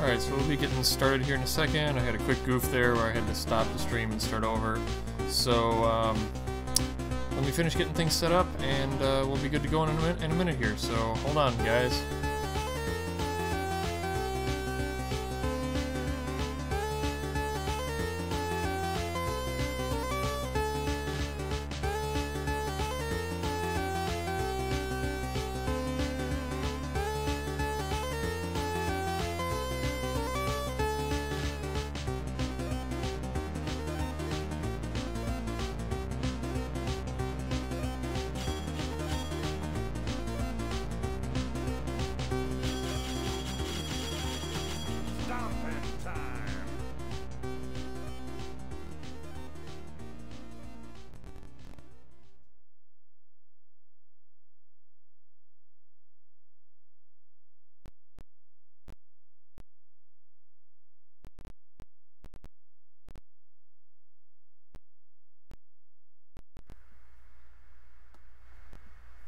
Alright, so we'll be getting started here in a second. I had a quick goof there where I had to stop the stream and start over. So, let me finish getting things set up, and we'll be good to go in a minute here. So, hold on, guys.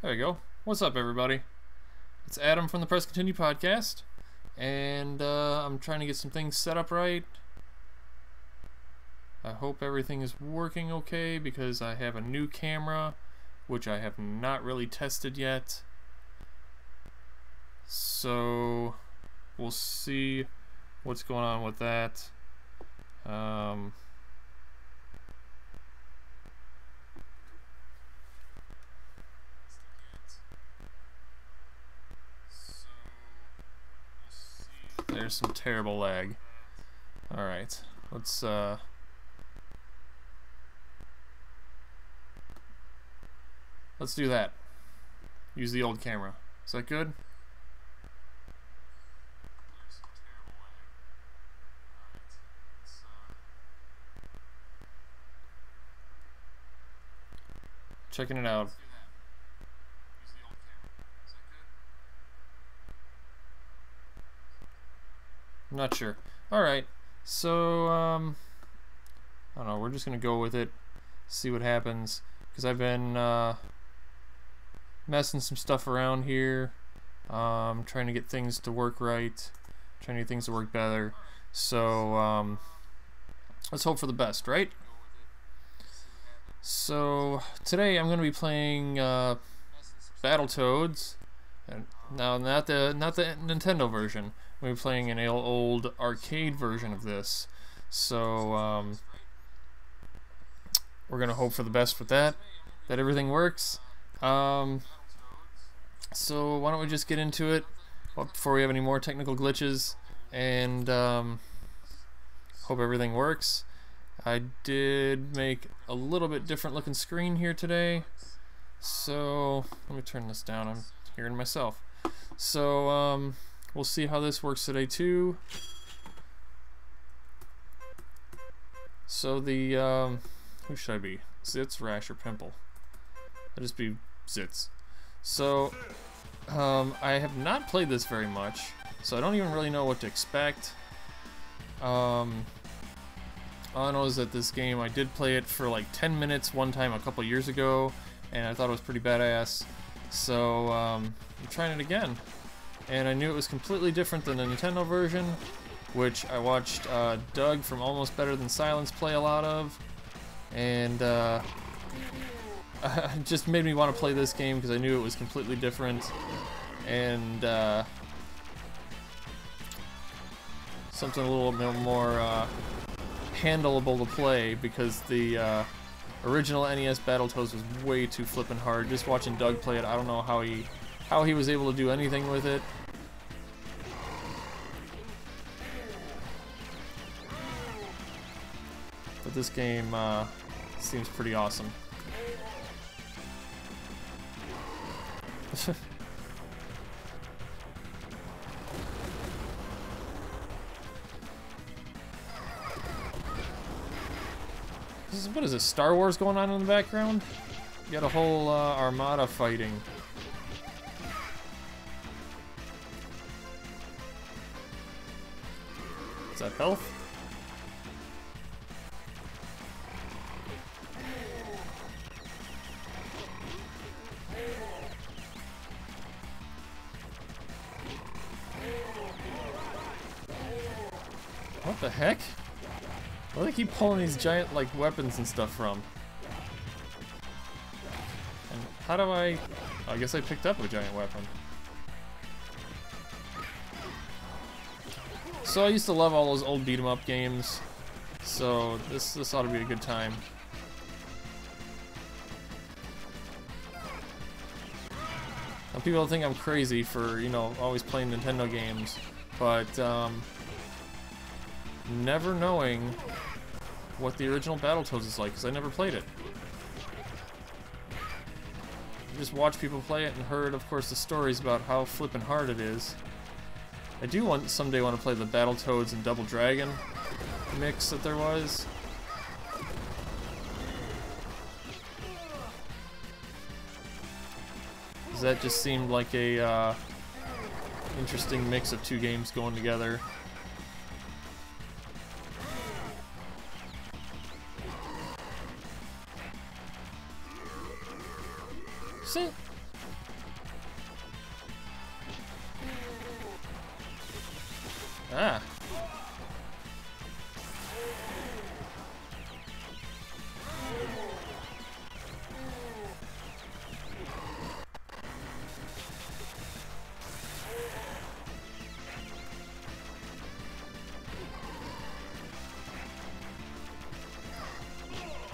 There you go. What's up, everybody? It's Adam from the Press Continue podcast, and I'm trying to get some things set up right. I hope everything is working okay because I have a new camera, which I have not really tested yet. So we'll see what's going on with that. There's some terrible lag. Alright, let's do that. Use the old camera. Is that good? Checking it out. I'm not sure. Alright, so, I don't know, we're just gonna go with it, see what happens, because I've been, messing some stuff around here, trying to get things to work right, trying to get things to work better, so, let's hope for the best, right? So, today I'm gonna be playing, Battletoads, and now not the Nintendo version. We're playing an old arcade version of this, so we're gonna hope for the best with that everything works. So why don't we just get into it before we have any more technical glitches, and hope everything works. I did make a little bit different looking screen here today, so let me turn this down. I'm hearing myself. So we'll see how this works today too. So the who should I be? Zitz, Rash, or Pimple? I'll just be Zitz. So I have not played this very much, so I don't even really know what to expect. All I know is that this game, I did play it for like 10 minutes one time a couple years ago, and I thought it was pretty badass. So I'm trying it again. And I knew it was completely different than the Nintendo version, which I watched Doug from Almost Better Than Silence play a lot of, and it just made me want to play this game because I knew it was completely different, and something a little bit more handleable to play, because the original NES Battletoads was way too flippin' hard. Just watching Doug play it, I don't know how he was able to do anything with it. But this game seems pretty awesome. What is this, Star Wars going on in the background? You got a whole armada fighting. Is that health? What the heck? Where do they keep pulling these giant, like, weapons and stuff from? And how do I guess I picked up a giant weapon. So I used to love all those old beat-em-up games. So this ought to be a good time. Now, people think I'm crazy for, you know, always playing Nintendo games, but never knowing what the original Battletoads is like, because I never played it. I just watched people play it and heard, of course, the stories about how flippin' hard it is. I do someday want to play the Battletoads and Double Dragon mix that there was. That just seemed like a interesting mix of two games going together. See? Ah.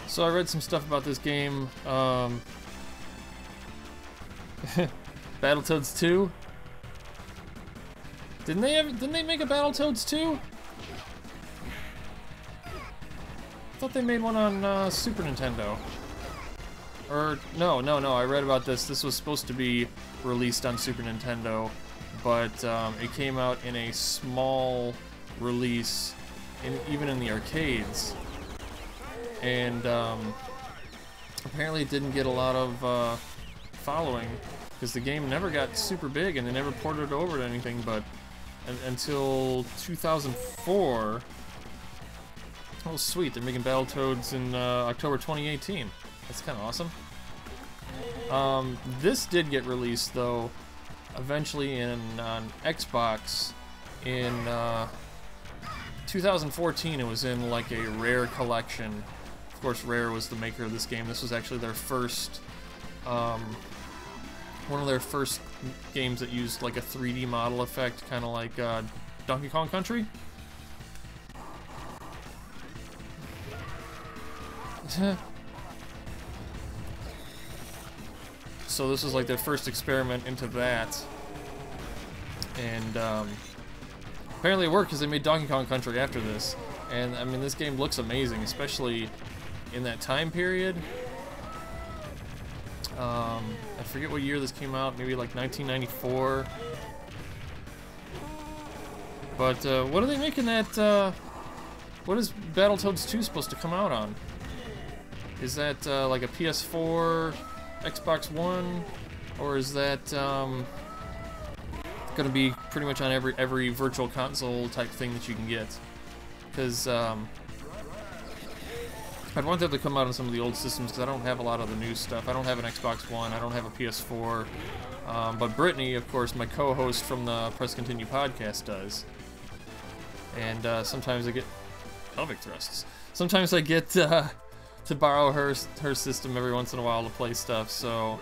So I read some stuff about this game. Battletoads 2. Didn't they make a Battletoads 2? I thought they made one on Super Nintendo. Or no, I read about this. This was supposed to be released on Super Nintendo, but it came out in a small release, even in the arcades. And apparently it didn't get a lot of following, because the game never got super big and they never ported it over to anything, but until 2004. Oh sweet, they're making Battletoads in October 2018. That's kind of awesome. This did get released though, eventually on Xbox in 2014. It was in like a Rare collection. Of course, Rare was the maker of this game. This was actually their first, one of their first games that used like a 3D model effect, kind of like Donkey Kong Country. So this was like their first experiment into that, and apparently it worked because they made Donkey Kong Country after this. And I mean, this game looks amazing, especially in that time period. I forget what year this came out, maybe like 1994. But what are they making that, what is Battletoads 2 supposed to come out on? Is that like a PS4, Xbox One, or is that going to be pretty much on every virtual console type thing that you can get? Because I'd want that to come out on some of the old systems, because I don't have a lot of the new stuff. I don't have an Xbox One, I don't have a PS4, but Brittany, of course, my co-host from the Press Continue podcast, does. And sometimes I get pelvic thrusts. Sometimes I get to borrow her system every once in a while to play stuff. So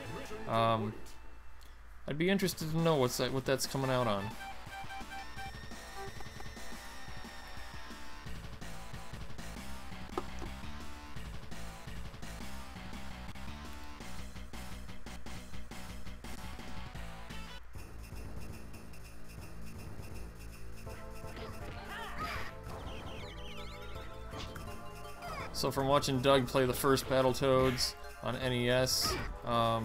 I'd be interested to know what that's coming out on. So from watching Doug play the first Battletoads on NES, the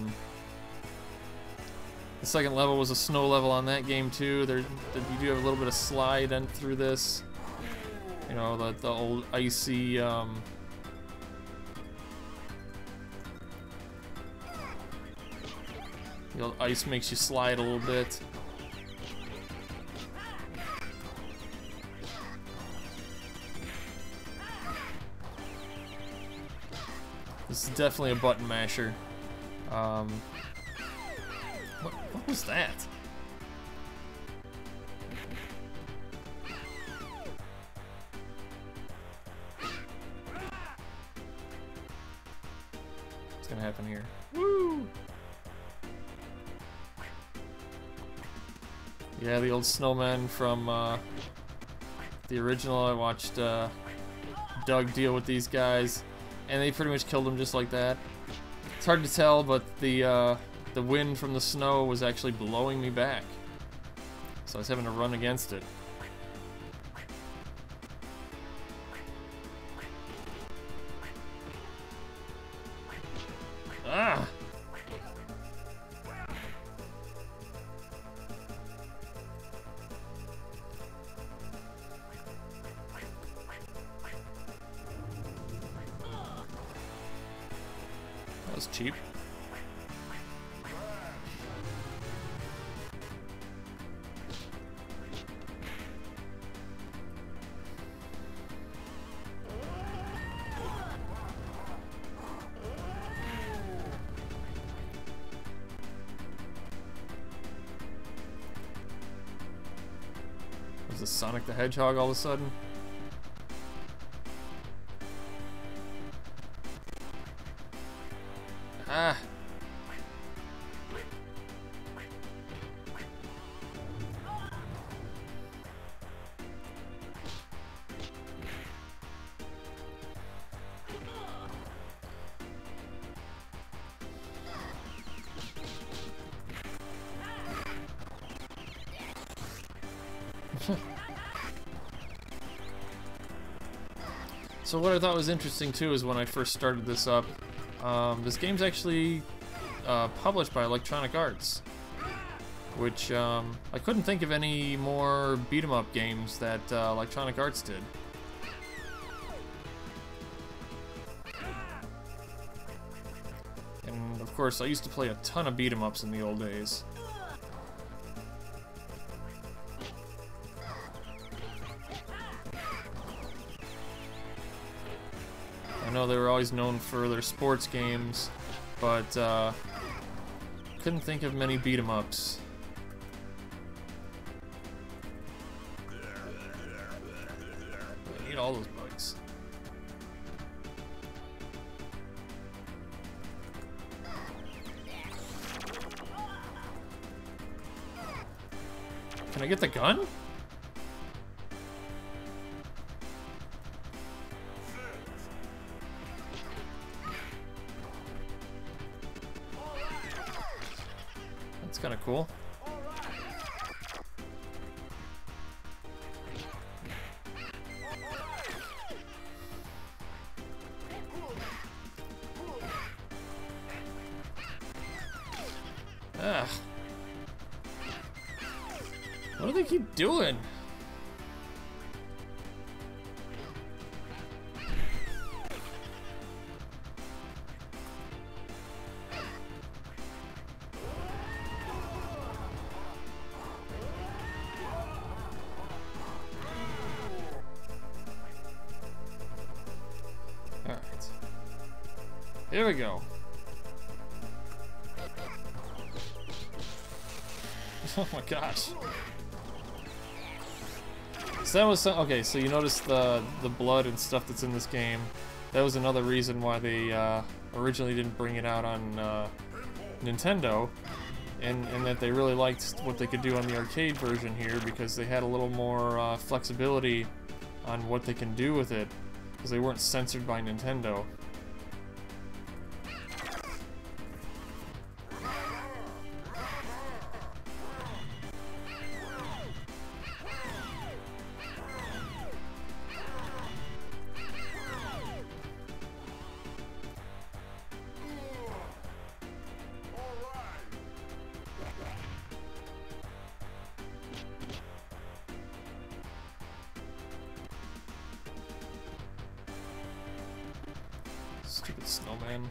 second level was a snow level on that game too. You do have a little bit of slide through this. You know, the old icy, the old ice makes you slide a little bit. This is definitely a button masher. What was that? What's gonna happen here? Woo! Yeah, the old snowmen from the original. I watched Doug deal with these guys, and they pretty much killed him just like that. It's hard to tell, but the wind from the snow was actually blowing me back, so I was having to run against it. Ah! That was cheap. Was this Sonic the Hedgehog all of a sudden? Ah! So what I thought was interesting too is when I first started this up, this game's actually published by Electronic Arts, which I couldn't think of any more beat-em-up games that Electronic Arts did. And of course, I used to play a ton of beat-em-ups in the old days. I know they were always known for their sports games, but couldn't think of many beat-em-ups. I need all those bugs. Can I get the gun? That's kind of cool. Ugh. What do they keep doing? Alright. Here we go. Oh my gosh. So that was some, okay, so you notice the blood and stuff that's in this game. That was another reason why they originally didn't bring it out on Nintendo, and that they really liked what they could do on the arcade version here, because they had a little more flexibility on what they can do with it, because they weren't censored by Nintendo. Stupid snowman.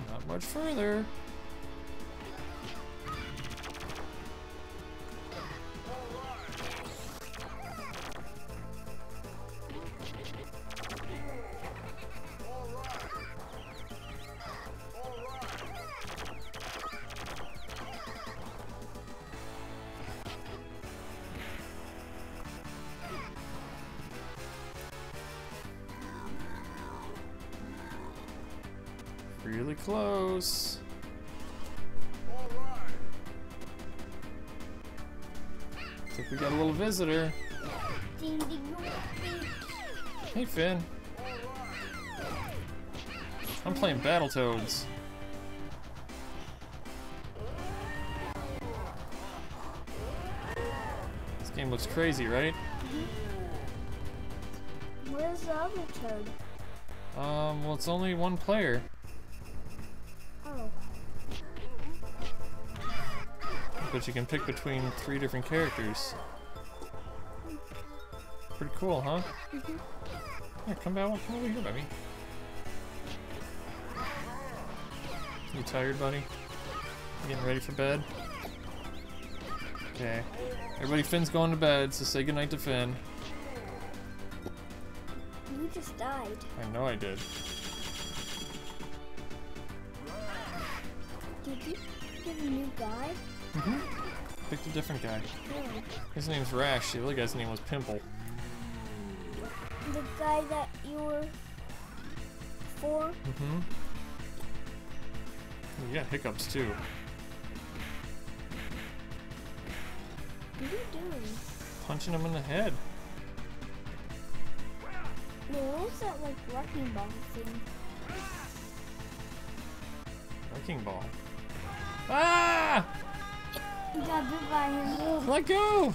Not much further. Really close. I think we got a little visitor. Hey, Finn. I'm playing Battletoads. This game looks crazy, right? Where's the other toad? Well, it's only one player. Oh. But you can pick between 3 different characters. Pretty cool, huh? Yeah, come over here, baby. You tired, buddy? You getting ready for bed? Okay. Everybody, Finn's going to bed, so say goodnight to Finn. You just died. I know I did. Did you get a new guy? Picked a different guy. Oh. His name's Rash. The other guy's name was Pimple. The guy that you were for? You got hiccups too. What are you doing? Punching him in the head. No, what was that like wrecking ball thing? Wrecking ball. Ah! You got bit by him. Let go!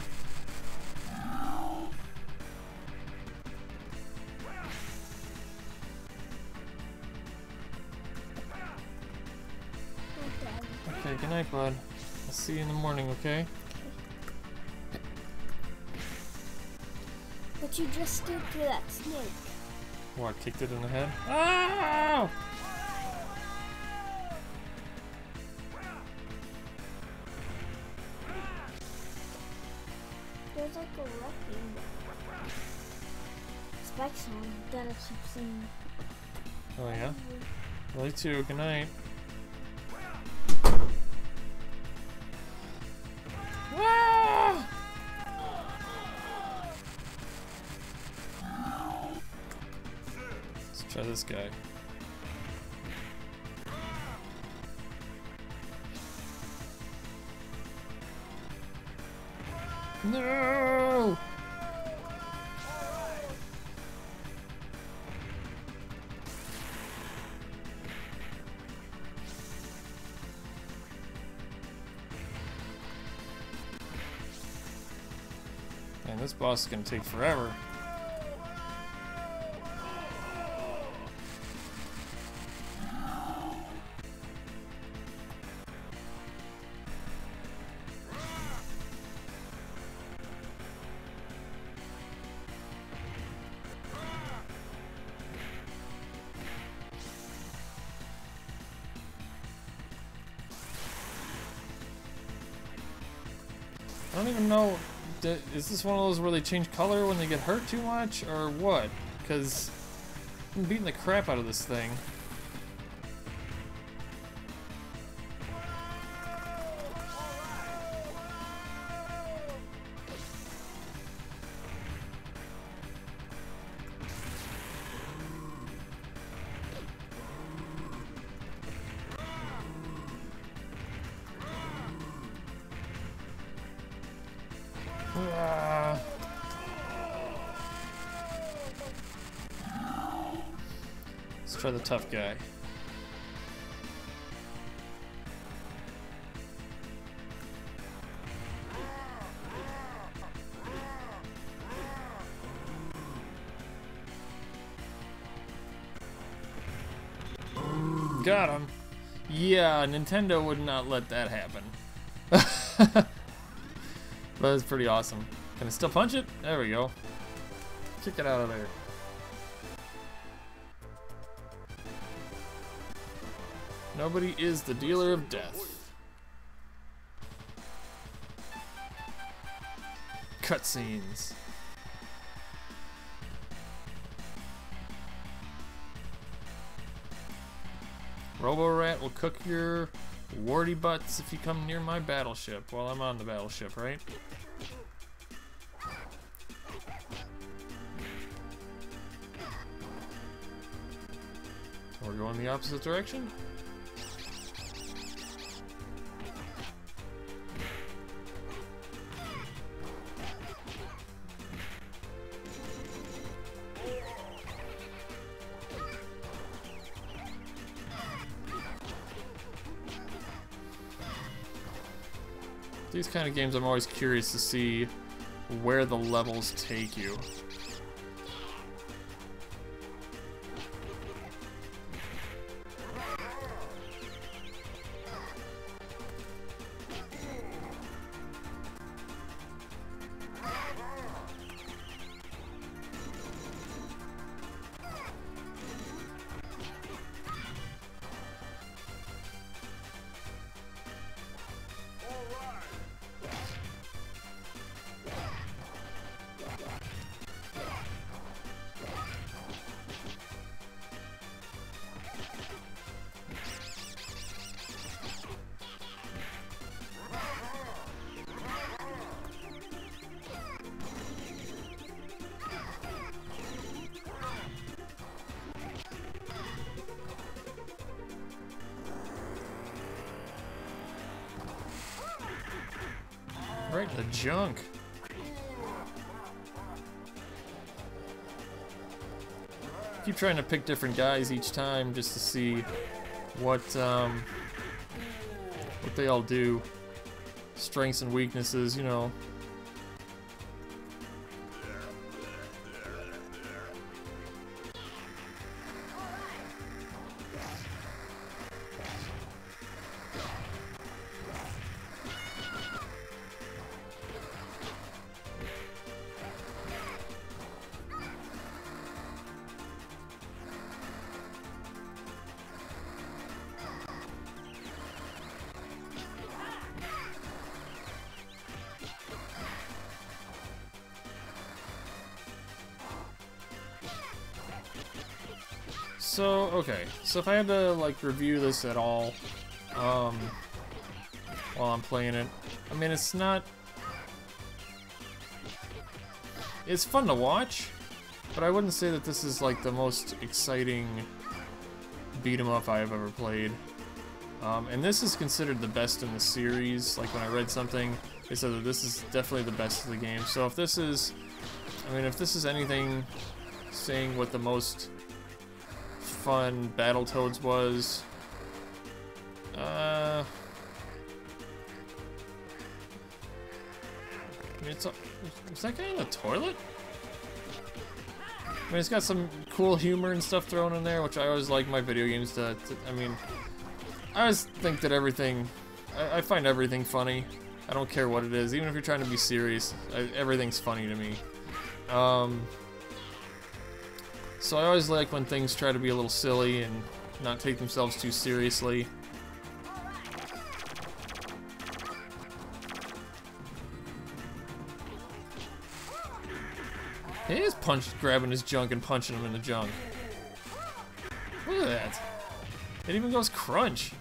Okay, good night, bud. I'll see you in the morning, okay? But you just stood through that snake. What, kicked it in the head? Ow! There's like a wrecking spikes on that I keep seeing. Oh yeah? Well, you too. Good night. Ah! Let's try this guy. No! Man, this boss is gonna take forever. I don't even know, is this one of those where they change color when they get hurt too much, or what? Because I'm beating the crap out of this thing. Let's try the tough guy. Got him. Yeah, Nintendo would not let that happen. But it's pretty awesome. Can I still punch it? There we go. Kick it out of there. Nobody is the dealer of death. Cutscenes. Robo-Rat will cook your warty butts if you come near my battleship while I'm on the battleship, right? We're going the opposite direction. These kind of games, I'm always curious to see where the levels take you. Right in the junk. Keep trying to pick different guys each time just to see what they all do. Strengths and weaknesses, you know. So, okay. So if I had to, like, review this at all, while I'm playing it, I mean, it's not... It's fun to watch, but I wouldn't say that this is, like, the most exciting beat-em-up I have ever played. And this is considered the best in the series. Like, when I read something, they said that this is definitely the best of the game. So if this is... I mean, if this is anything saying what the most fun Battletoads was, I mean, is that guy in the toilet? I mean, it's got some cool humor and stuff thrown in there, which I always like my video games to I mean, I always think that everything, I find everything funny. I don't care what it is, even if you're trying to be serious, everything's funny to me. So I always like when things try to be a little silly and not take themselves too seriously. He is grabbing his junk and punching him in the junk. Look at that. It even goes crunch.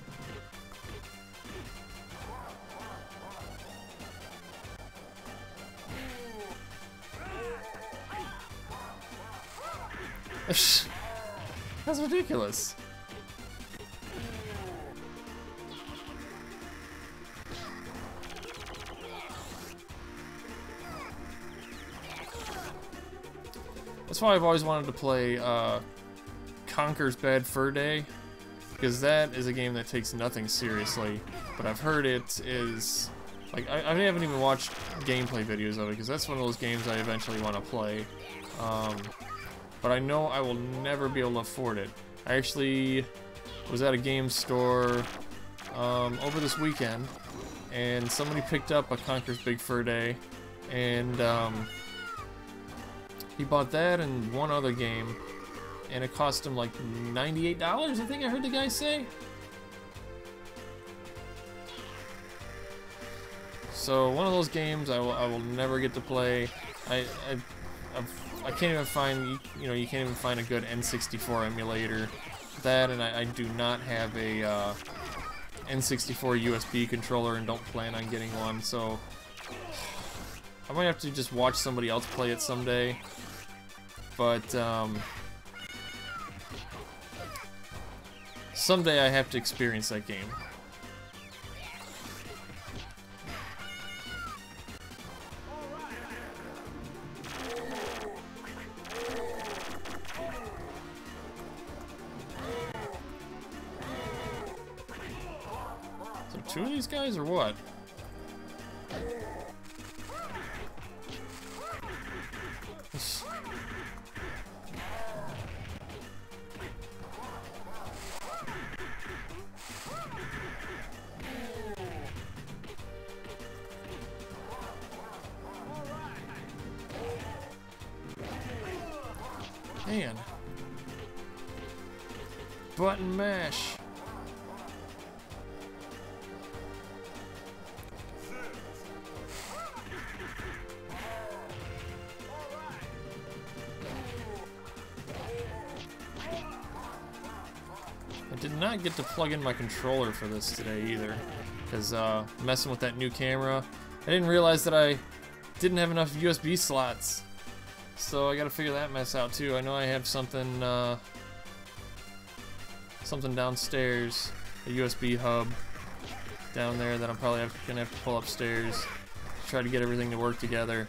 That's ridiculous. That's why I've always wanted to play Conker's Bad Fur Day, because that is a game that takes nothing seriously, but I've heard it is... Like, I haven't even watched gameplay videos of it, because that's one of those games I eventually want to play. But I know I will never be able to afford it. I actually was at a game store over this weekend, and somebody picked up a Conker's Big Fur Day, and he bought that and one other game, and it cost him like $98, I think I heard the guy say. So one of those games I will never get to play. I can't even find, you know, you can't even find a good N64 emulator. That, and I do not have a N64 USB controller and don't plan on getting one, so I might have to just watch somebody else play it someday. But Someday I have to experience that game. So two of these guys or what? Man. Button mash. I did not get to plug in my controller for this today either, because messing with that new camera, I didn't realize that I didn't have enough USB slots. So I gotta figure that mess out too. I know I have something something downstairs, a USB hub down there that I'm probably gonna have to pull upstairs to try to get everything to work together.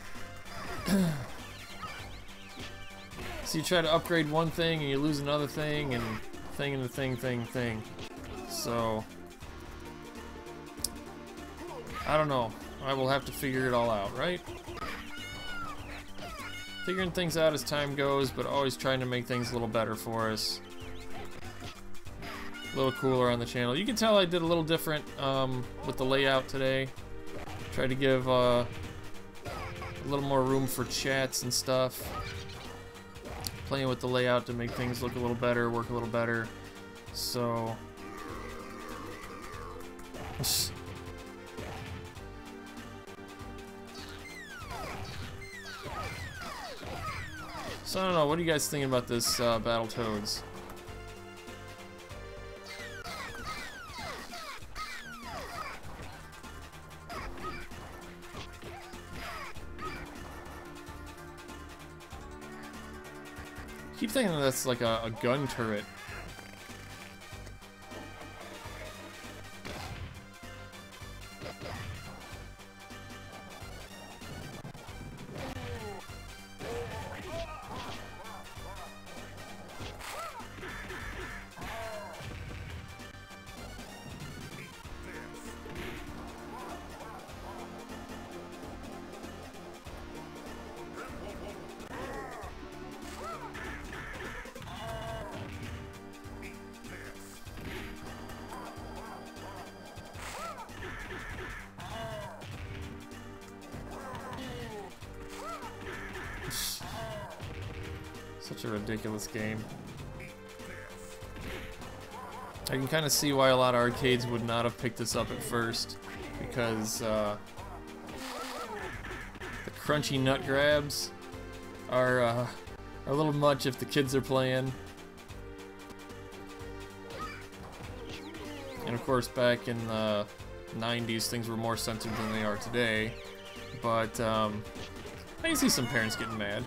So you try to upgrade one thing and you lose another thing and thing and the thing. So I don't know. I will have to figure it all out, right? Figuring things out as time goes, but always trying to make things a little better for us. A little cooler on the channel. You can tell I did a little different with the layout today. Tried to give a little more room for chats and stuff. Playing with the layout to make things look a little better, work a little better. So... So I don't know, what are you guys thinking about this Battletoads? I keep thinking that's like a gun turret. Such a ridiculous game. I can kind of see why a lot of arcades would not have picked this up at first, because the crunchy nut grabs are a little much if the kids are playing. And of course, back in the 90s, things were more censored than they are today. But I can see some parents getting mad.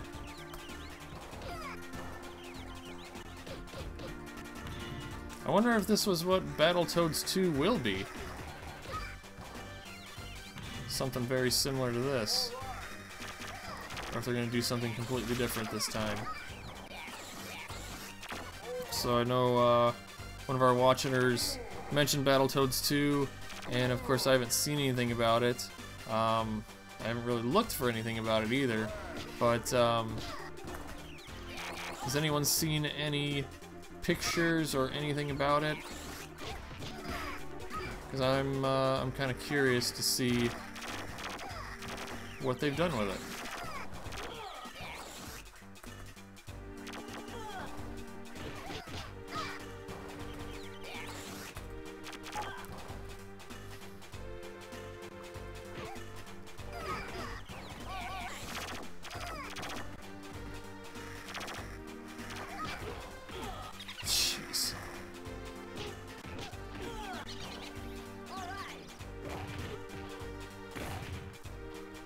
I wonder if this was what Battletoads 2 will be. Something very similar to this. Or if they're going to do something completely different this time. So I know one of our watchers mentioned Battletoads 2, and of course I haven't seen anything about it. I haven't really looked for anything about it either. But has anyone seen any pictures or anything about it? Because I'm kind of curious to see what they've done with it.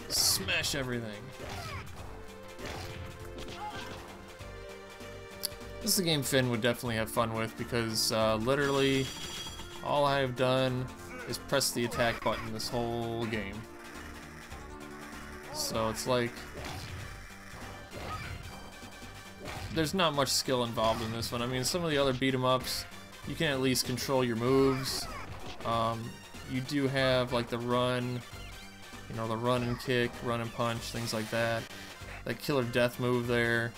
Smash everything. This This is a game Finn would definitely have fun with because literally all I have done is press the attack button this whole game. So it's like there's not much skill involved in this one. I mean, some of the other beat 'em ups, you can at least control your moves. You do have like the run, you know, the run and kick, run and punch, things like that. That killer death move there.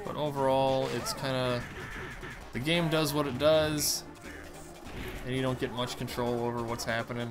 But overall, it's kind of, the game does what it does, and you don't get much control over what's happening.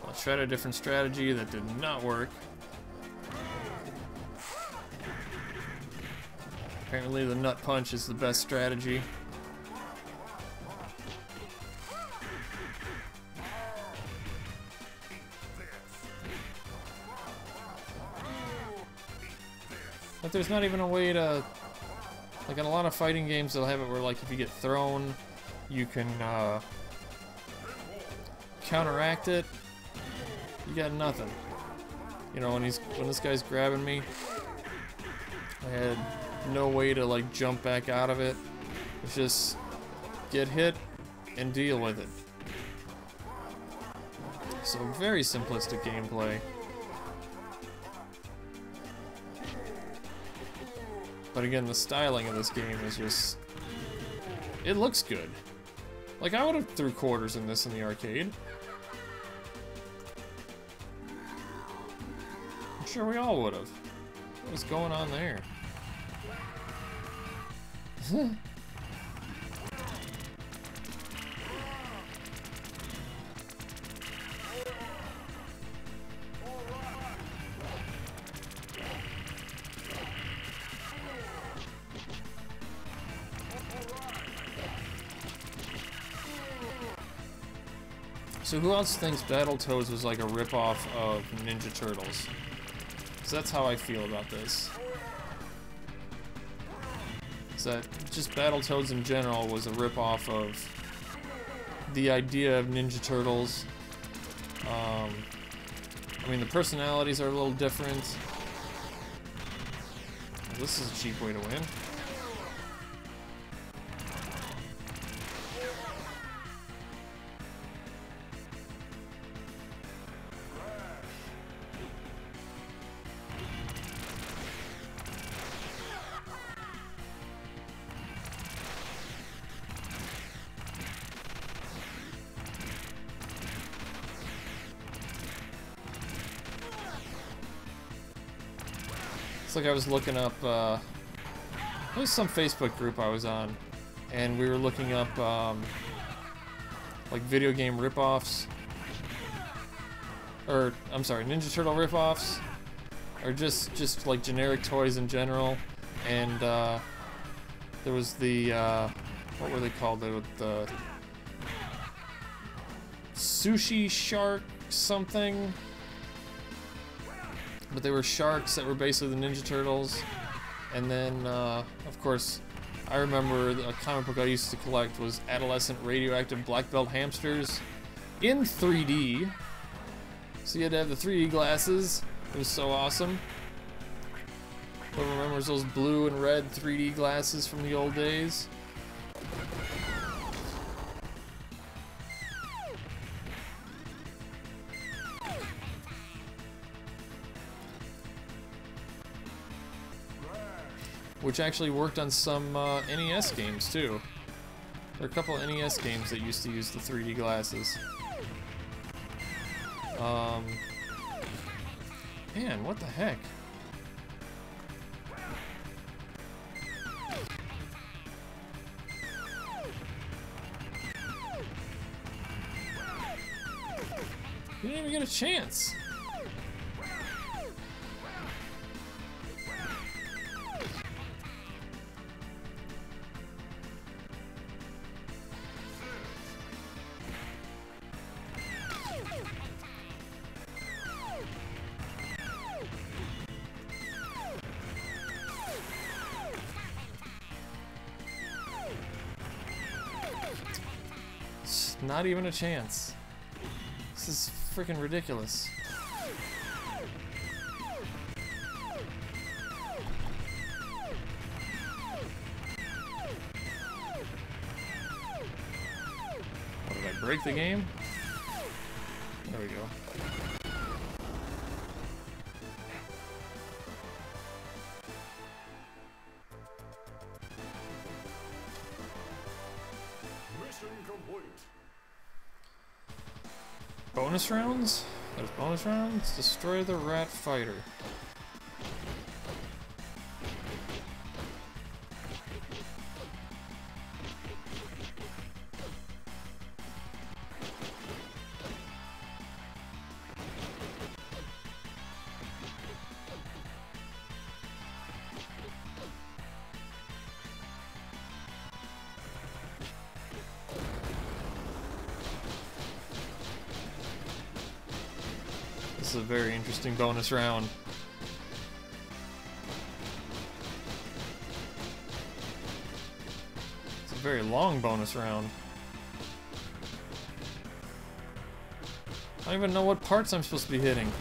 I tried a different strategy that did not work. Apparently the nut punch is the best strategy. But there's not even a way to, like in a lot of fighting games they'll have it where like if you get thrown you can counteract it. You got nothing. You know, when this guy's grabbing me, I had no way to like jump back out of it. It's just get hit and deal with it. So very simplistic gameplay. But again, the styling of this game is just, it looks good. Like I would have threw quarters in this in the arcade. I'm sure we all would have. What is going on there? So who else thinks Battletoads was like a ripoff of Ninja Turtles? Because that's how I feel about this. Is that just Battletoads in general was a ripoff of the idea of Ninja Turtles. I mean, the personalities are a little different. This is a cheap way to win. It's like I was looking up, there was some Facebook group I was on, and we were looking up, like video game ripoffs, or, I'm sorry, Ninja Turtle ripoffs, or just like generic toys in general, and, there was the, what were they called, the Sushi Shark something? But they were sharks that were basically the Ninja Turtles. And then, of course, I remember a comic book I used to collect was Adolescent Radioactive Black Belt Hamsters in 3D. So you had to have the 3D glasses. It was so awesome. Who remembers those blue and red 3D glasses from the old days? Which actually worked on some NES games too. There are a couple of NES games that used to use the 3D glasses. Man, what the heck? You didn't even get a chance. Not even a chance. This is freaking ridiculous. What, did I break the game? There we go. Mission complete. Bonus rounds? There's bonus rounds? Destroy the rat fighter. This is a very interesting bonus round. It's a very long bonus round. I don't even know what parts I'm supposed to be hitting.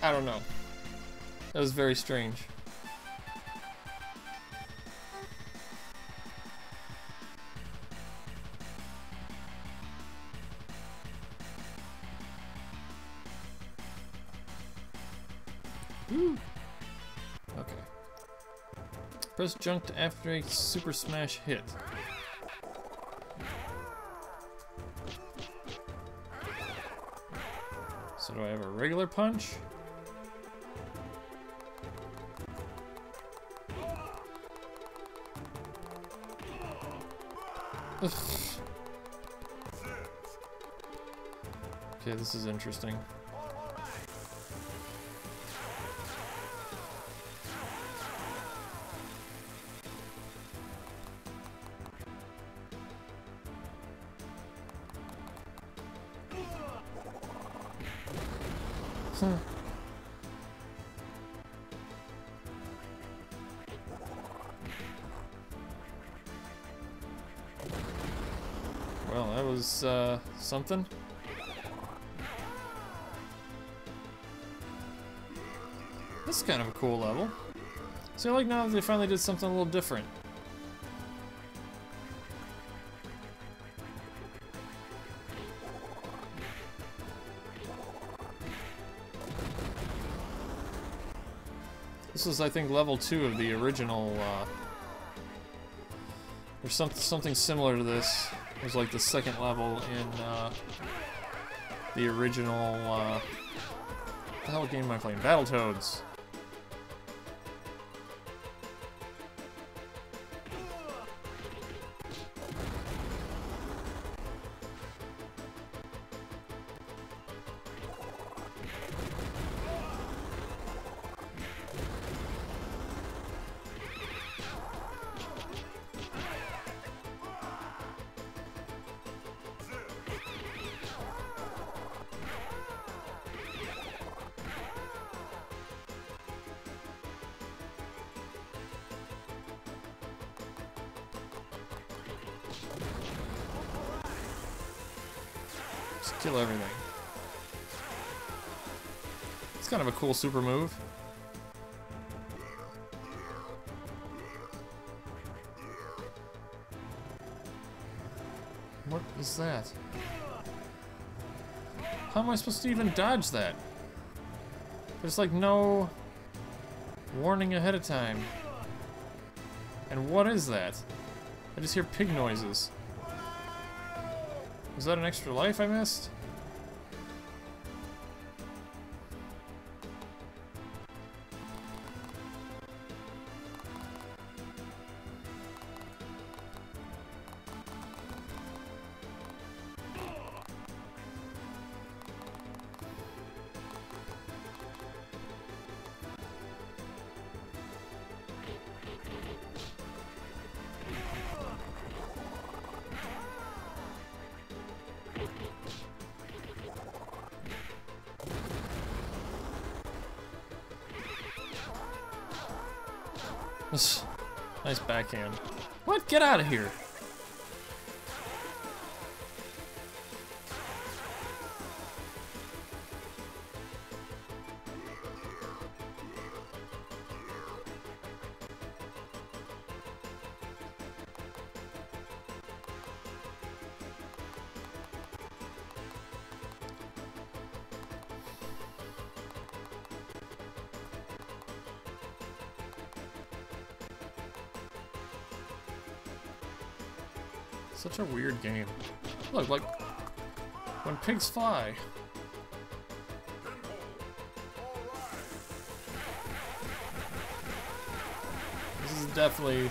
I don't know. That was very strange. Woo. Okay. Press jump to activate Super Smash hit. So do I have a regular punch? Okay, this is interesting. Well, that was something. This is kind of a cool level. See, I like now that they finally did something a little different. This is, I think, level 2 of the original, or something similar to this. It was like the second level in, the original, what the hell game am I playing? Battletoads. Just kill everything. It's kind of a cool super move. What is that? How am I supposed to even dodge that? There's like no warning ahead of time. And what is that? I just hear pig noises. Was that an extra life I missed? Nice backhand. What? Get out of here. Such a weird game. Look, like when pigs fly. This is definitely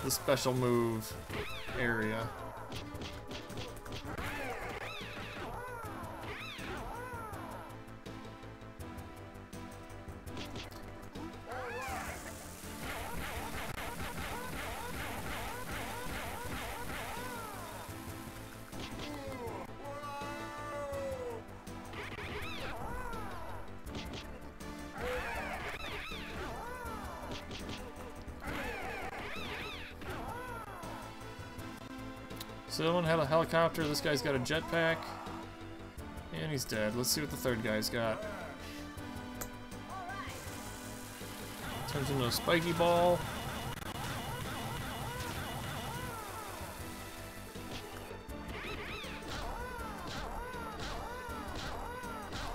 the special move area. So the one had a helicopter, this guy's got a jetpack, and he's dead. Let's see what the third guy's got. Turns into a spiky ball.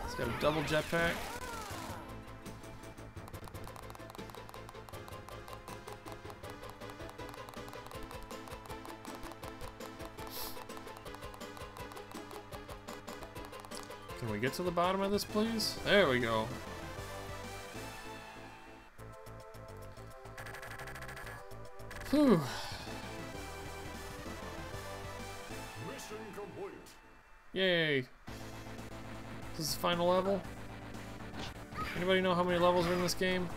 He's got a double jetpack. Can we get to the bottom of this, please? There we go. Whew. Mission complete. Yay. This is the final level? Anybody know how many levels are in this game?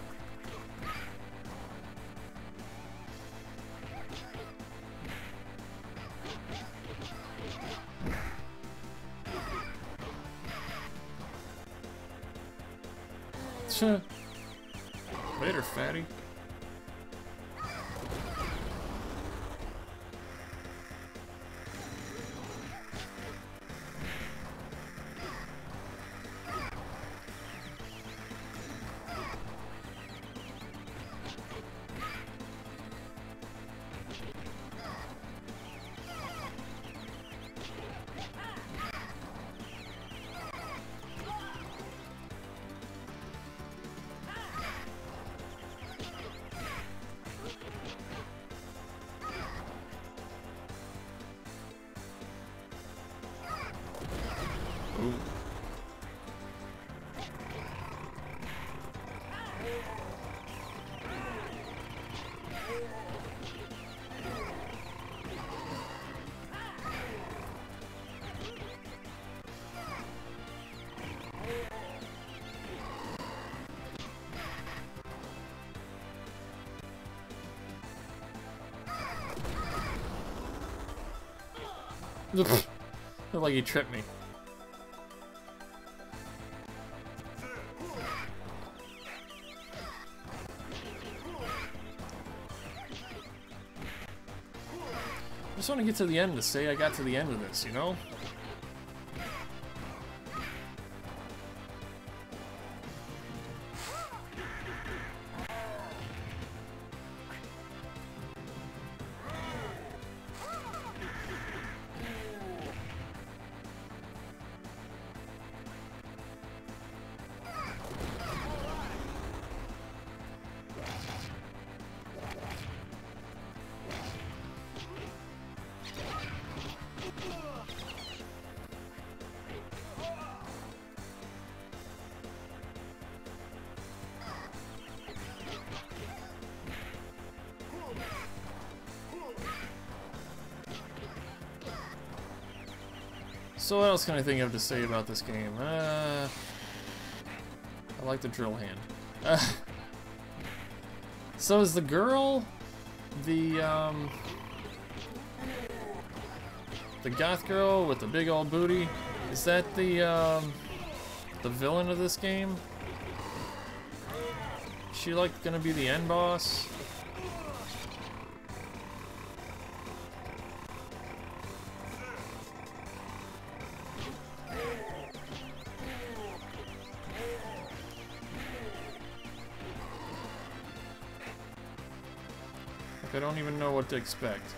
Later, fatty. Ooh. Looked like he tripped me. I just want to get to the end to say I got to the end of this, you know? So what else can I think of to say about this game? I like the drill hand. So is the girl the goth girl with the big old booty? Is that the villain of this game? Is she like gonna be the end boss? I don't even know what to expect.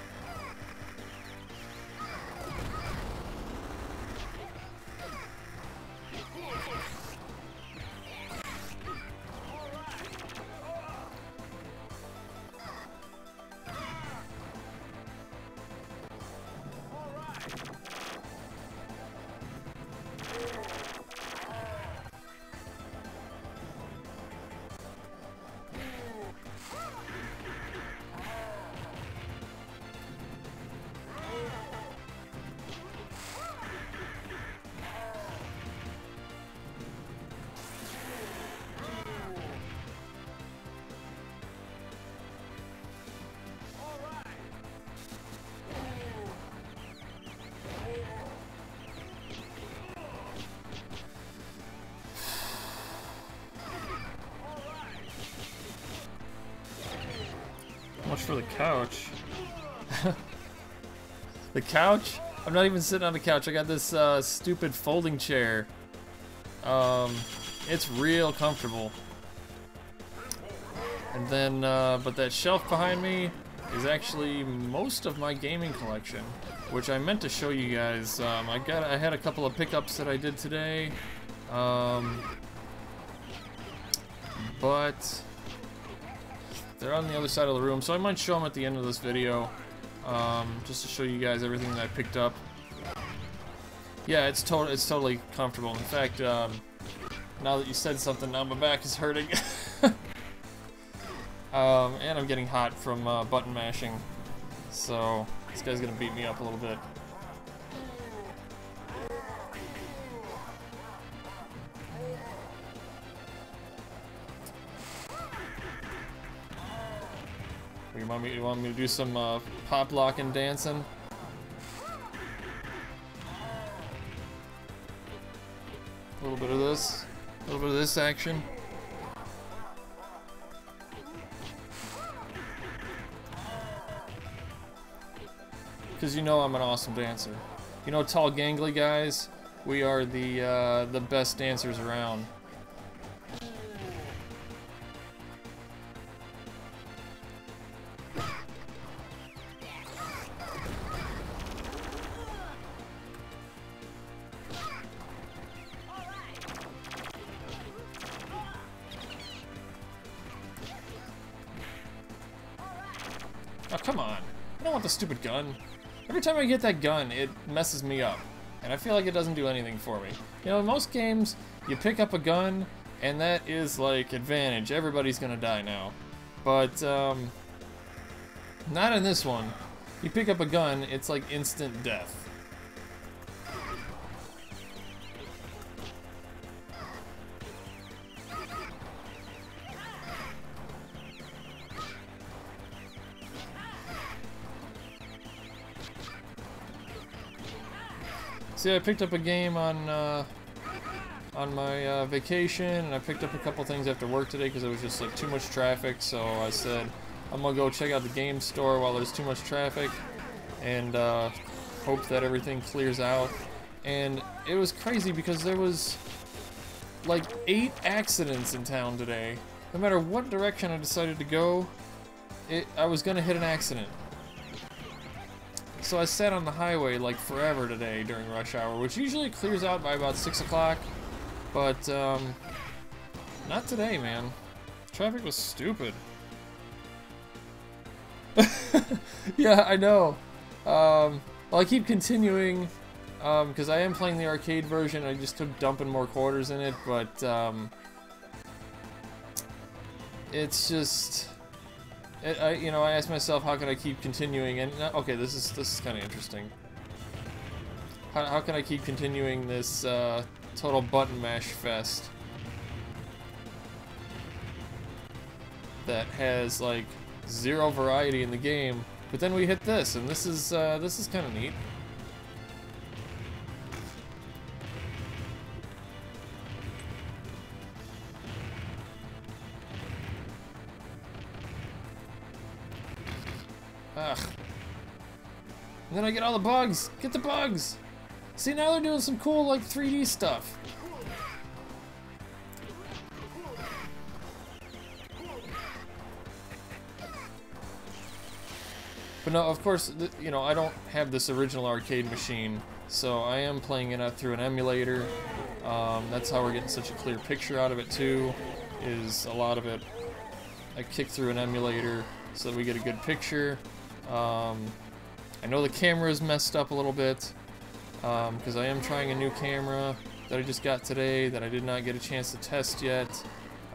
Much for the couch. The couch? I'm not even sitting on the couch. I got this stupid folding chair. It's real comfortable. And then, but that shelf behind me is actually most of my gaming collection, which I meant to show you guys. I had a couple of pickups that I did today, but they're on the other side of the room, so I might show them at the end of this video, just to show you guys everything that I picked up. Yeah, it's totally comfortable. In fact, now that you said something, now my back is hurting. And I'm getting hot from button mashing, so this guy's gonna beat me up a little bit. You want me to do some pop locking dancing? A little bit of this action. Because you know I'm an awesome dancer. You know, tall, gangly guys, we are the best dancers around. Oh, come on. I don't want the stupid gun. Every time I get that gun, it messes me up. And I feel like it doesn't do anything for me. You know, in most games, you pick up a gun, and that is like advantage. Everybody's gonna die now. But, not in this one. You pick up a gun, it's like instant death. See, I picked up a game on my vacation, and I picked up a couple things after work today because there was just like too much traffic. So I said I'm gonna go check out the game store while there's too much traffic, and hope that everything clears out. And it was crazy because there was like 8 accidents in town today. No matter what direction I decided to go, I was gonna hit an accident. So I sat on the highway like forever today during rush hour, which usually clears out by about 6 o'clock, but not today, man. Traffic was stupid. Yeah, I know. Well, I keep continuing because I am playing the arcade version. I just keep dumping more quarters in it, but it's just. You know, I asked myself, how can I keep continuing? And okay, this is kind of interesting. How can I keep continuing this total button mash fest that has like 0 variety in the game? But then we hit this, and this is kind of neat. Ugh. And then I get all the bugs. Get the bugs! See, now they're doing some cool, like, 3D stuff. But no, of course, you know, I don't have this original arcade machine, so I am playing it out through an emulator. That's how we're getting such a clear picture out of it too, is a lot of it I kick through an emulator so that we get a good picture. I know the camera is messed up a little bit, because I am trying a new camera that I just got today that I did not get a chance to test yet.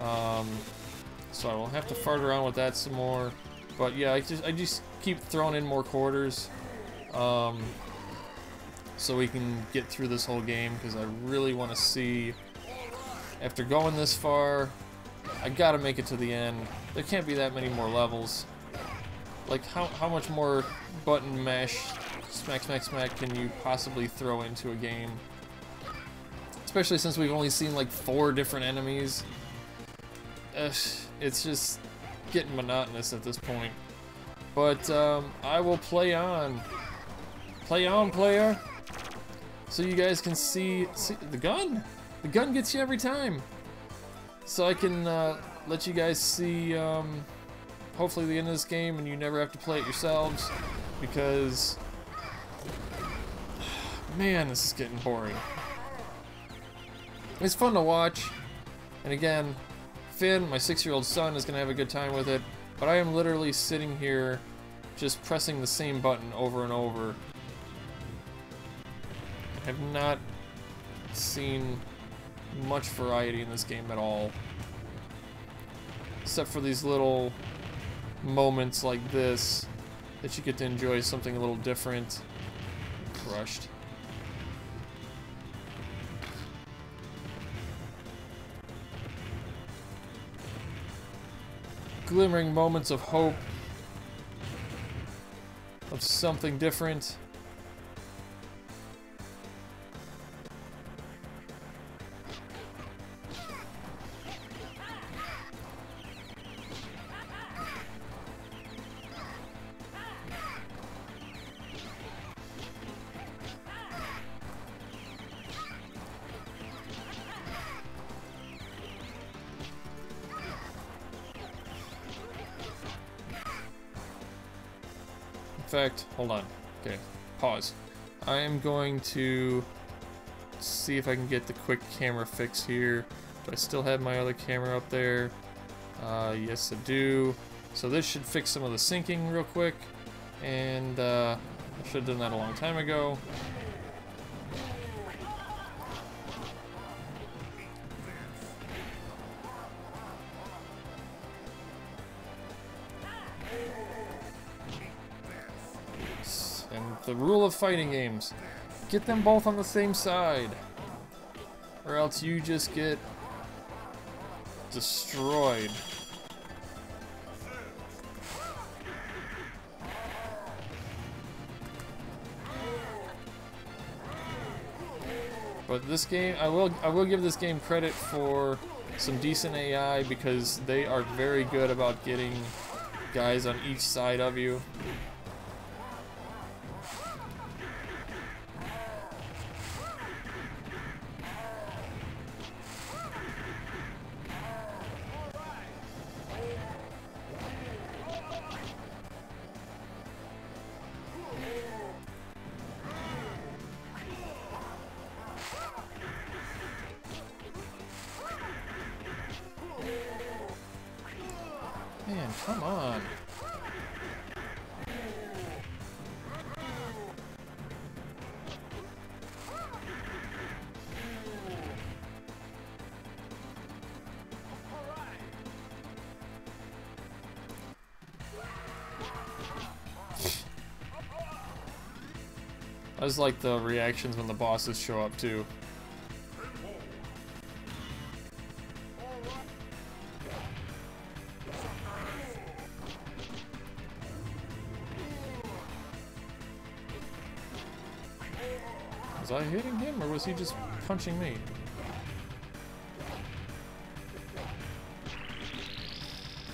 So I will have to fart around with that some more. But yeah, I just keep throwing in more quarters, so we can get through this whole game, because I really want to see, after going this far, I gotta make it to the end. There can't be that many more levels. Like, how much more button mash, smack, smack, smack can you possibly throw into a game? Especially since we've only seen like 4 different enemies. It's just getting monotonous at this point. But I will play on. Play on, player. So you guys can see the gun. The gun gets you every time. So I can let you guys see hopefully the end of this game, and you never have to play it yourselves, because man, this is getting boring. It's fun to watch, and again, Finn, my 6-year-old son, is gonna have a good time with it, but I am literally sitting here just pressing the same button over and over. I have not seen much variety in this game at all, except for these little moments like this that you get to enjoy something a little different. Crushed. Glimmering moments of hope, of something different. In fact, hold on. Okay, pause. I am going to see if I can get the quick camera fix here. Do I still have my other camera up there? Yes, I do. So this should fix some of the syncing real quick. And I should have done that a long time ago. And the rule of fighting games, get them both on the same side, or else you just get destroyed. But this game, I will give this game credit for some decent AI, because they are very good about getting guys on each side of you. Man, come on. I just like the reactions when the bosses show up too. Was I hitting him, or was he just punching me?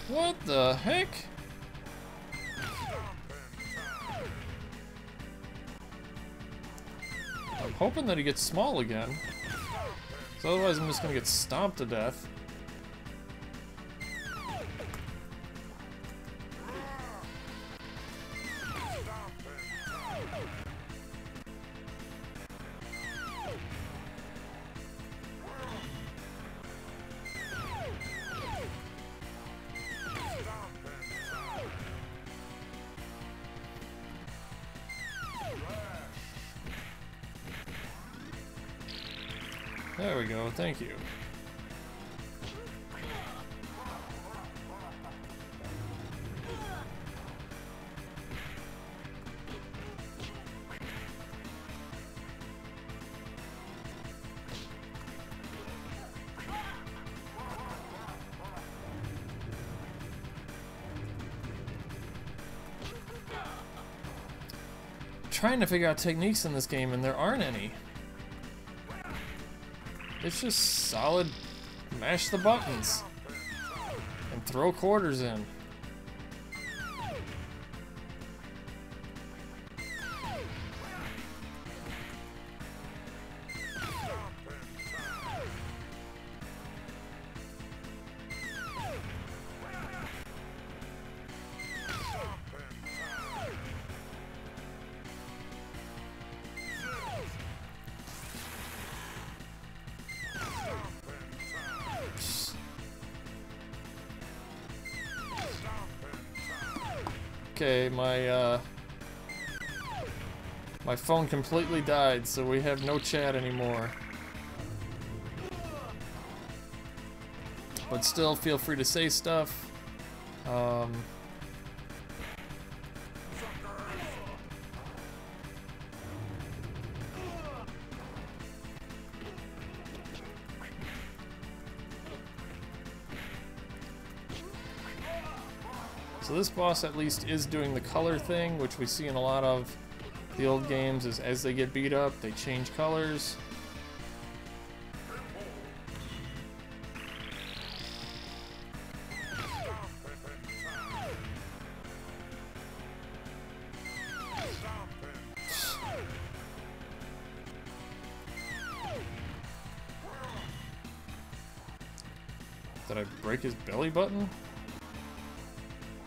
What the heck? I'm hoping that he gets small again, so otherwise I'm just gonna get stomped to death. There we go, thank you. Trying to figure out techniques in this game and there aren't any. It's just solid mash the buttons and throw quarters in. Okay, my phone completely died, so we have no chat anymore. But still, feel free to say stuff. So this boss at least is doing the color thing, which we see in a lot of the old games, is as they get beat up, they change colors. Did I break his belly button?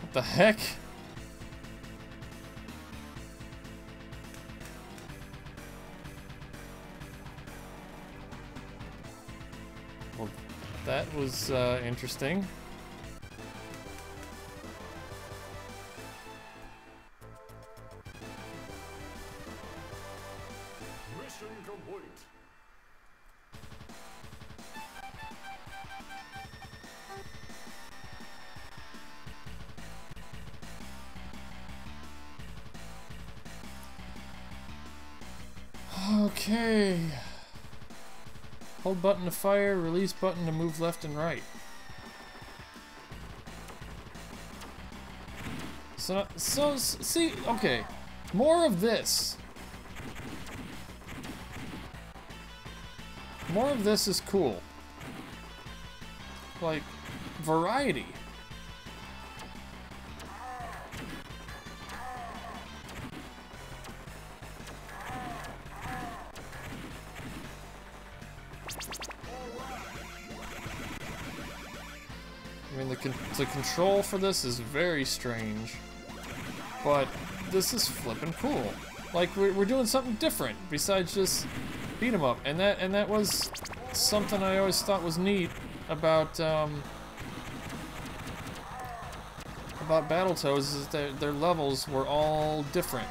What the heck? Well, that was interesting. Mission complete. Okay. Hold button to fire, release button to move left and right. So see, okay. More of this. More of this is cool. Like, variety. I mean, the control for this is very strange, but this is flippin' cool. Like, we're doing something different besides just beat 'em up, and that was something I always thought was neat about Battletoads, is that their levels were all different.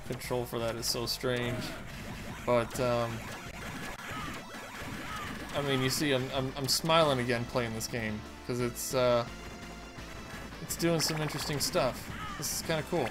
Control for that is so strange, but I mean, you see, I'm smiling again playing this game because it's doing some interesting stuff. This is kind of cool.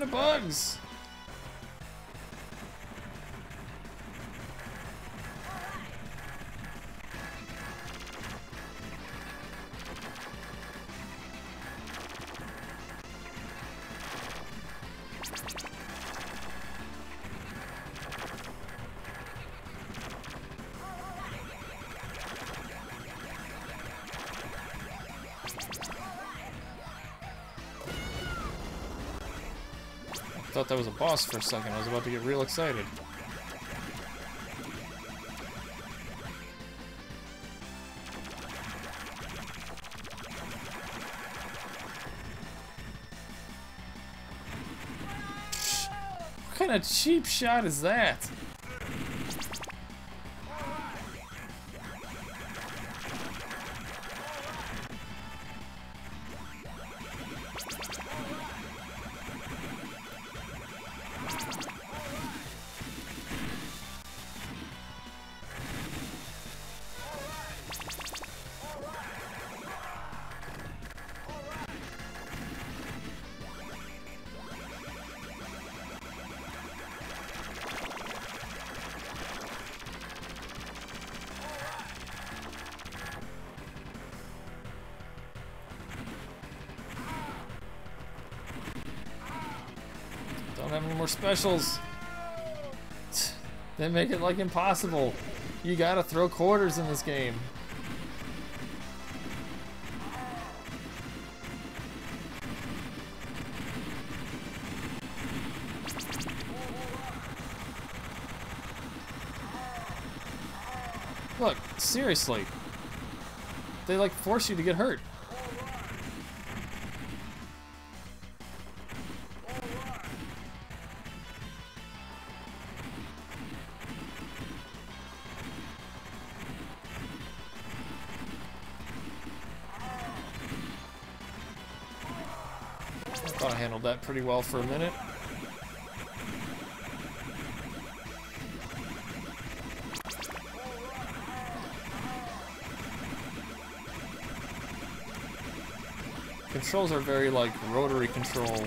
into bugs. I thought that was a boss for a second. I was about to get real excited. What kind of cheap shot is that? Don't have any more specials. They make it like impossible. You gotta throw quarters in this game. Look, seriously. They like force you to get hurt. I thought I handled that pretty well for a minute. Controls are very like rotary control.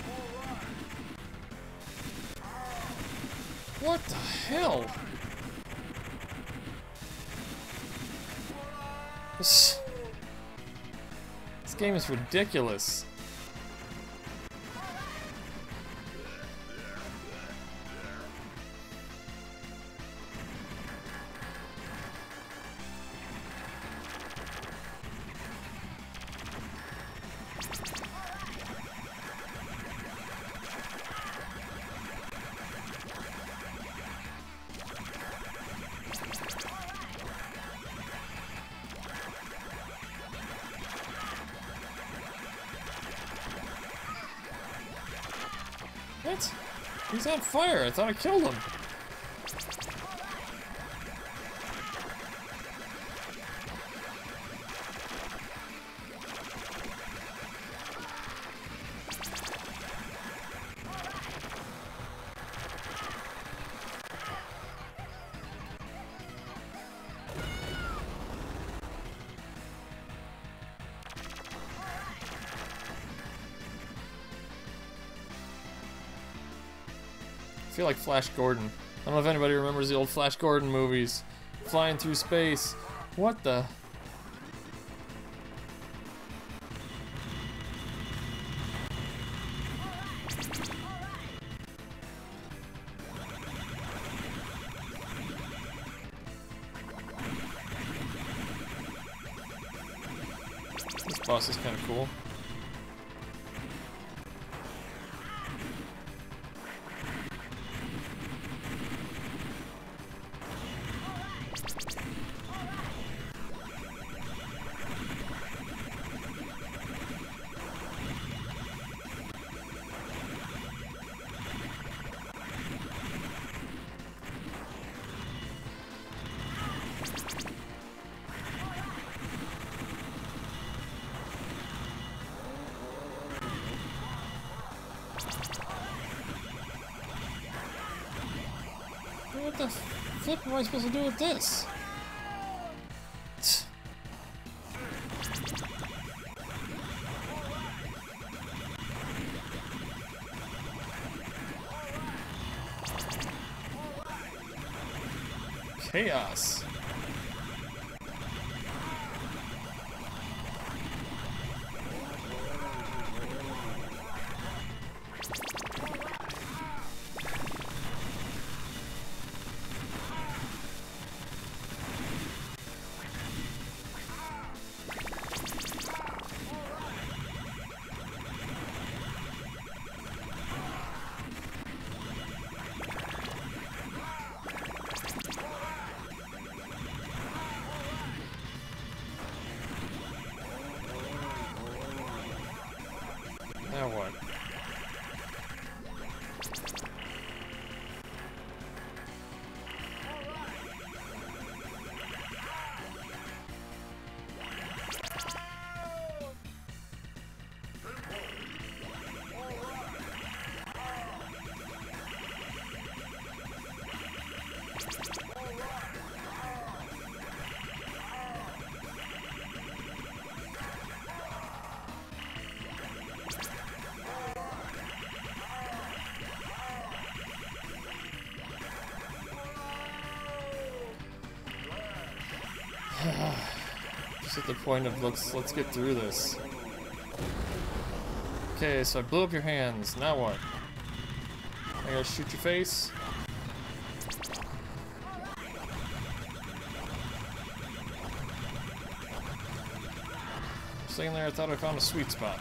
What the hell? This game is ridiculous. What? He's on fire. I thought I killed him. I feel like Flash Gordon. I don't know if anybody remembers the old Flash Gordon movies. Flying through space. What the? This boss is kind of cool. What the flip am I supposed to do with this? Chaos. Now what? Just at the point of let's get through this. Okay, so I blew up your hands. Now what? I gotta shoot your face? Sitting there, I thought I found a sweet spot.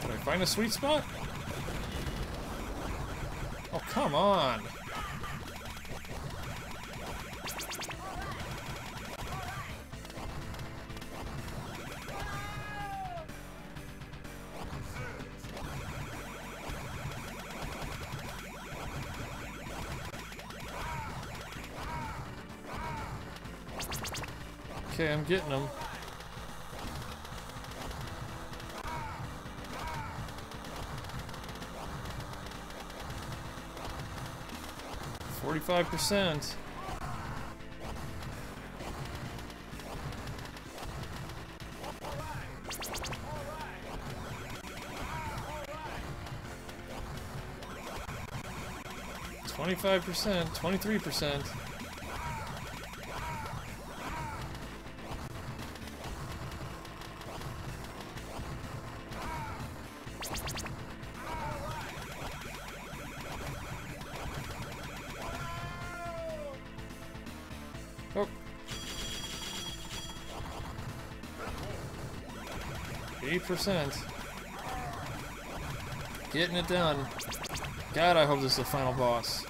Did I find a sweet spot? Oh, come on! Okay, I'm getting them. %. 25%, 23%. Oh. 8%. Getting it done. God, I hope this is the final boss.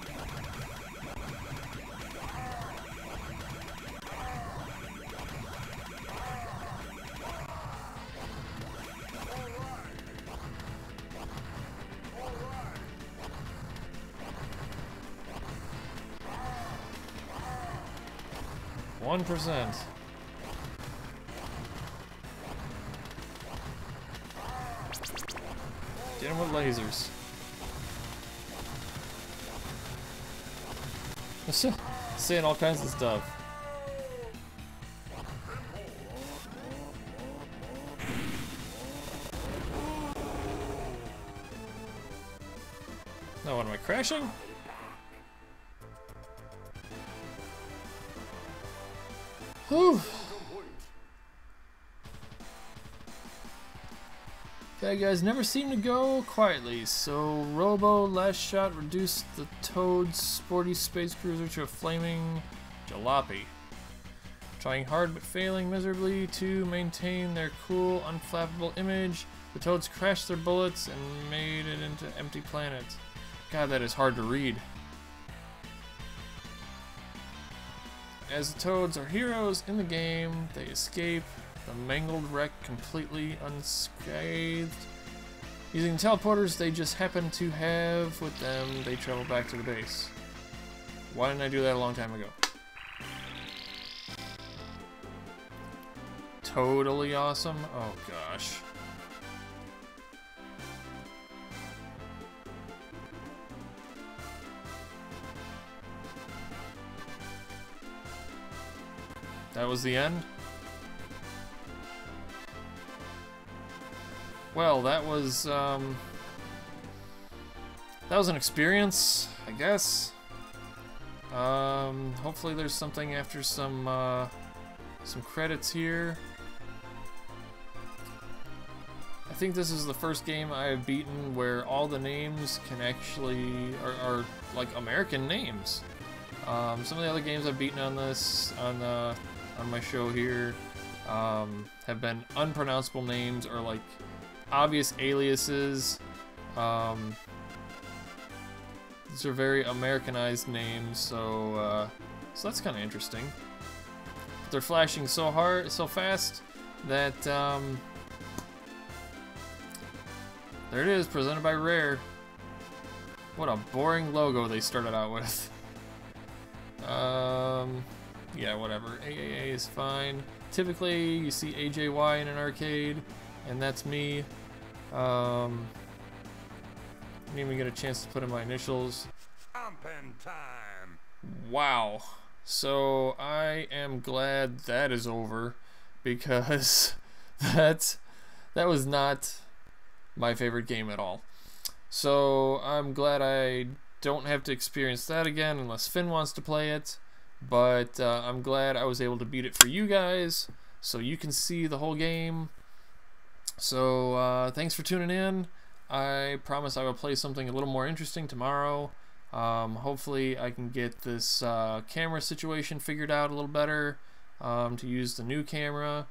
One %. Get him with lasers. Saying all kinds of stuff. No, what am I crashing? Whew. Okay, guys, never seem to go quietly. So, Robo last shot reduced the Toad's sporty space cruiser to a flaming jalopy. Trying hard but failing miserably to maintain their cool, unflappable image, the Toads crashed their bullets and made it into empty planet. God, that is hard to read. As the Toads are heroes in the game, they escape the mangled wreck completely unscathed. Using the teleporters they just happen to have with them, they travel back to the base. Why didn't I do that a long time ago? totally awesome. Oh gosh. That was the end? Well, that was an experience, I guess. Hopefully there's something after some credits here. I think this is the first game I have beaten where all the names can actually are like American names. Some of the other games I've beaten on this on my show here have been unpronounceable names or like obvious aliases. These are very Americanized names, so that's kind of interesting. But they're flashing so hard, so fast that there it is, presented by Rare. What a boring logo they started out with. Yeah, whatever. AAA is fine. Typically, you see AJY in an arcade, and that's me. Didn't even get a chance to put in my initials. Pumping time. Wow. So I am glad that is over, because that was not my favorite game at all. So I'm glad I don't have to experience that again unless Finn wants to play it. But I'm glad I was able to beat it for you guys so you can see the whole game. So thanks for tuning in. I promise I will play something a little more interesting tomorrow. Hopefully I can get this camera situation figured out a little better to use the new camera.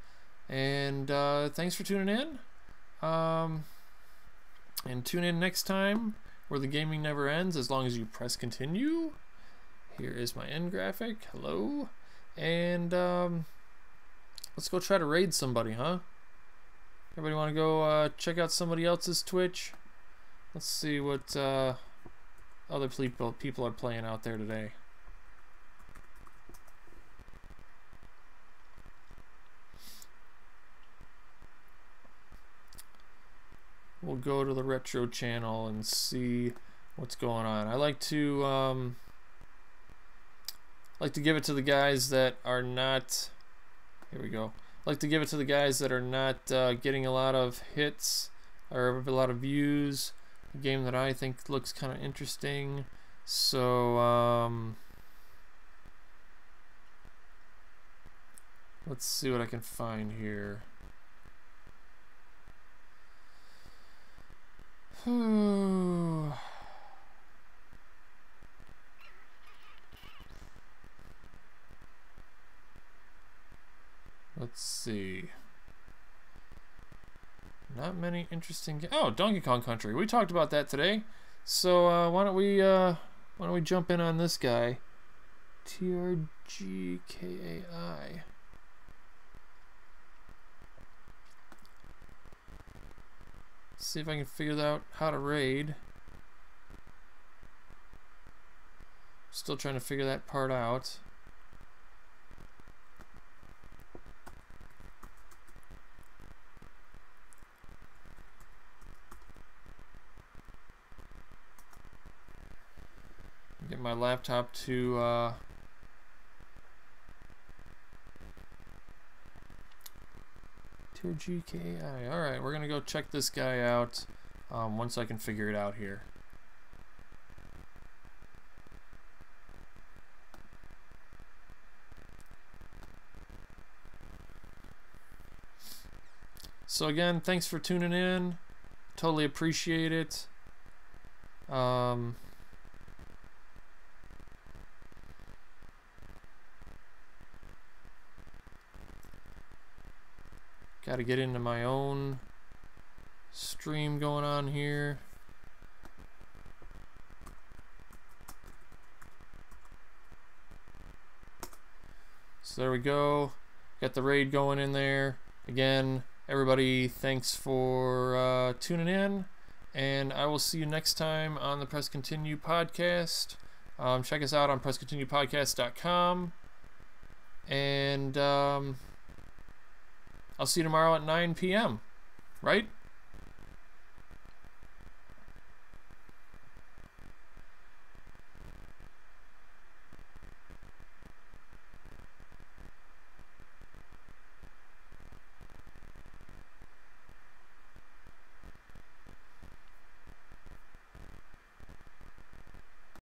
And thanks for tuning in. And tune in next time where the gaming never ends as long as you press continue. Here is my end graphic. Hello. And let's go try to raid somebody, huh? Everybody want to go check out somebody else's Twitch? Let's see what other people are playing out there today. We'll go to the retro channel and see what's going on. I like to give it to the guys that are not. Here we go. I like to give it to the guys that are not getting a lot of hits or a lot of views. A game that I think looks kind of interesting. So let's see what I can find here. Let's see. Not many interesting oh, Donkey Kong Country. We talked about that today. So why don't we jump in on this guy? TRGKAI. See if I can figure out how to raid. Still trying to figure that part out. Get my laptop to GKI. Alright, we're gonna go check this guy out once I can figure it out here. So again, thanks for tuning in. Totally appreciate it. Got to get into my own stream going on here. So there we go. Got the raid going in there. Again, everybody, thanks for tuning in. And I will see you next time on the Press Continue podcast. Check us out on PressContinuePodcast.com. And I'll see you tomorrow at 9 p.m. Right?